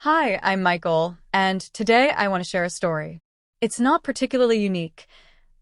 Hi, I'm Michael, and today I want to share a story. It's not particularly unique.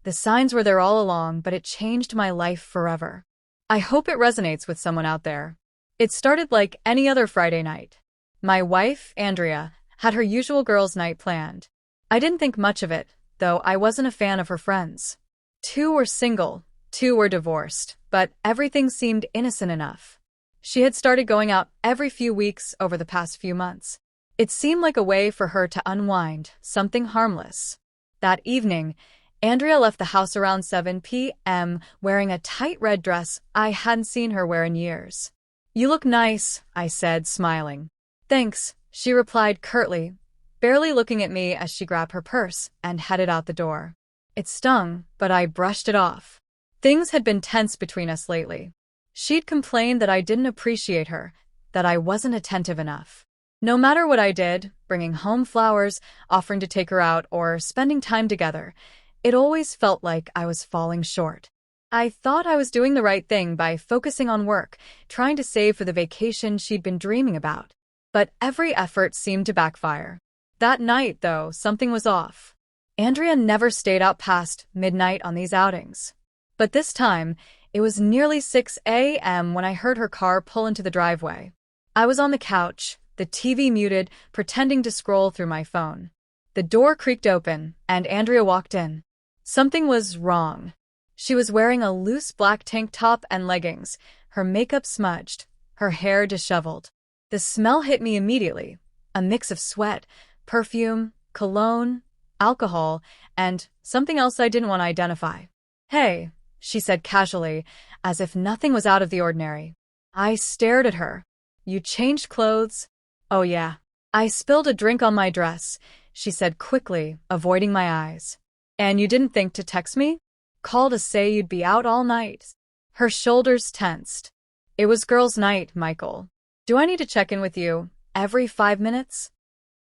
The signs were there all along, but it changed my life forever. I hope it resonates with someone out there. It started like any other Friday night. My wife, Andrea, had her usual girls' night planned. I didn't think much of it, though I wasn't a fan of her friends. Two were single, two were divorced, but everything seemed innocent enough. She had started going out every few weeks over the past few months. It seemed like a way for her to unwind, something harmless. That evening, Andrea left the house around 7 p.m. wearing a tight red dress I hadn't seen her wear in years. "You look nice," I said, smiling. "Thanks," she replied curtly, barely looking at me as she grabbed her purse and headed out the door. It stung, but I brushed it off. Things had been tense between us lately. She'd complained that I didn't appreciate her, that I wasn't attentive enough. No matter what I did, bringing home flowers, offering to take her out, or spending time together, it always felt like I was falling short. I thought I was doing the right thing by focusing on work, trying to save for the vacation she'd been dreaming about. But every effort seemed to backfire. That night, though, something was off. Andrea never stayed out past midnight on these outings. But this time, it was nearly 6 a.m. when I heard her car pull into the driveway. I was on the couch, the TV muted, pretending to scroll through my phone. The door creaked open, and Andrea walked in. Something was wrong. She was wearing a loose black tank top and leggings, her makeup smudged, her hair disheveled. The smell hit me immediately, a mix of sweat, perfume, cologne, alcohol, and something else I didn't want to identify. "Hey," she said casually, as if nothing was out of the ordinary. I stared at her. "You changed clothes?" "Oh yeah. I spilled a drink on my dress," she said quickly, avoiding my eyes. "And you didn't think to text me? Call to say you'd be out all night?" Her shoulders tensed. "It was girls' night, Michael. Do I need to check in with you every 5 minutes?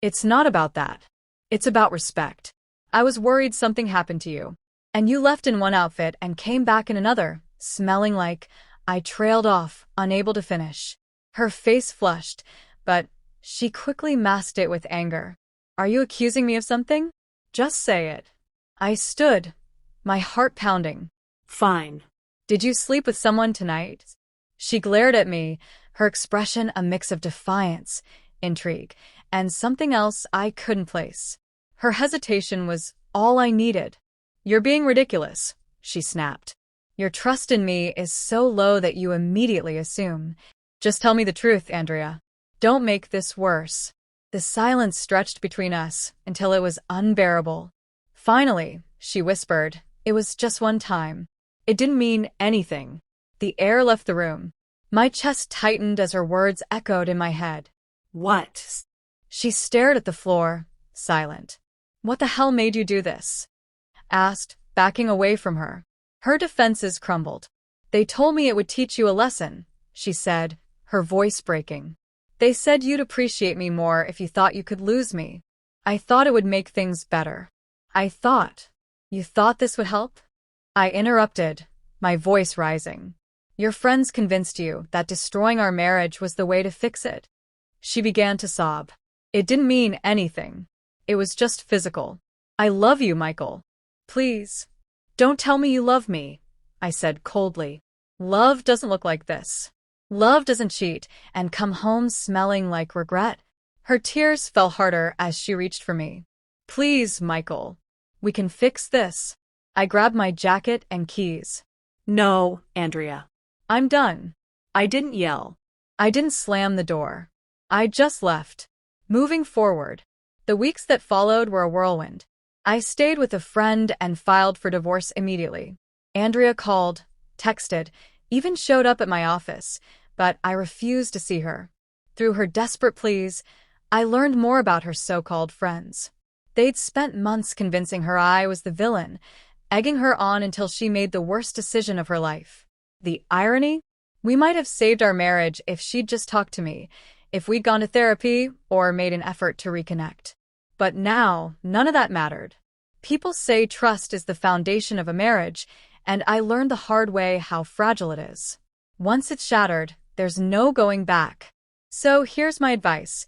It's not about that. It's about respect. I was worried something happened to you. And you left in one outfit and came back in another, smelling like—" I trailed off, unable to finish. Her face flushed, but she quickly masked it with anger. "Are you accusing me of something? Just say it." I stood, my heart pounding. Fine. "Did you sleep with someone tonight?" She glared at me, her expression a mix of defiance, intrigue, and something else I couldn't place. Her hesitation was all I needed. "You're being ridiculous," she snapped. "Your trust in me is so low that you immediately assume. Just tell me the truth, Andrea. Don't make this worse." The silence stretched between us until it was unbearable. "Finally," she whispered, "it was just one time. It didn't mean anything." The air left the room. My chest tightened as her words echoed in my head. What? She stared at the floor, silent. "What the hell made you do this?" asked, backing away from her. Her defenses crumbled. "They told me it would teach you a lesson," she said, her voice breaking. "They said you'd appreciate me more if you thought you could lose me. I thought it would make things better." "I thought? You thought this would help?" I interrupted, my voice rising. "Your friends convinced you that destroying our marriage was the way to fix it." She began to sob. "It didn't mean anything. It was just physical. I love you, Michael. Please, don't tell me you love me," I said coldly. "Love doesn't look like this. Love doesn't cheat and come home smelling like regret." Her tears fell harder as she reached for me. "Please, Michael. We can fix this." I grabbed my jacket and keys. No, Andrea. "I'm done." I didn't yell. I didn't slam the door. I just left. Moving forward, the weeks that followed were a whirlwind. I stayed with a friend and filed for divorce immediately. Andrea called, texted, even showed up at my office, but I refused to see her. Through her desperate pleas, I learned more about her so-called friends. They'd spent months convincing her I was the villain, egging her on until she made the worst decision of her life. The irony? We might have saved our marriage if she'd just talked to me, if we'd gone to therapy or made an effort to reconnect. But now, none of that mattered. People say trust is the foundation of a marriage, and I learned the hard way how fragile it is. Once it's shattered, there's no going back. So here's my advice.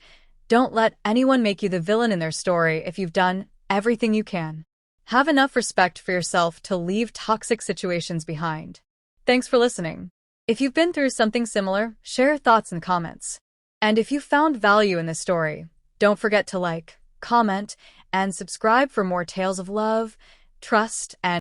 Don't let anyone make you the villain in their story if you've done everything you can. Have enough respect for yourself to leave toxic situations behind. Thanks for listening. If you've been through something similar, share your thoughts in the comments. And if you found value in this story, don't forget to like, comment, and subscribe for more tales of love, trust, and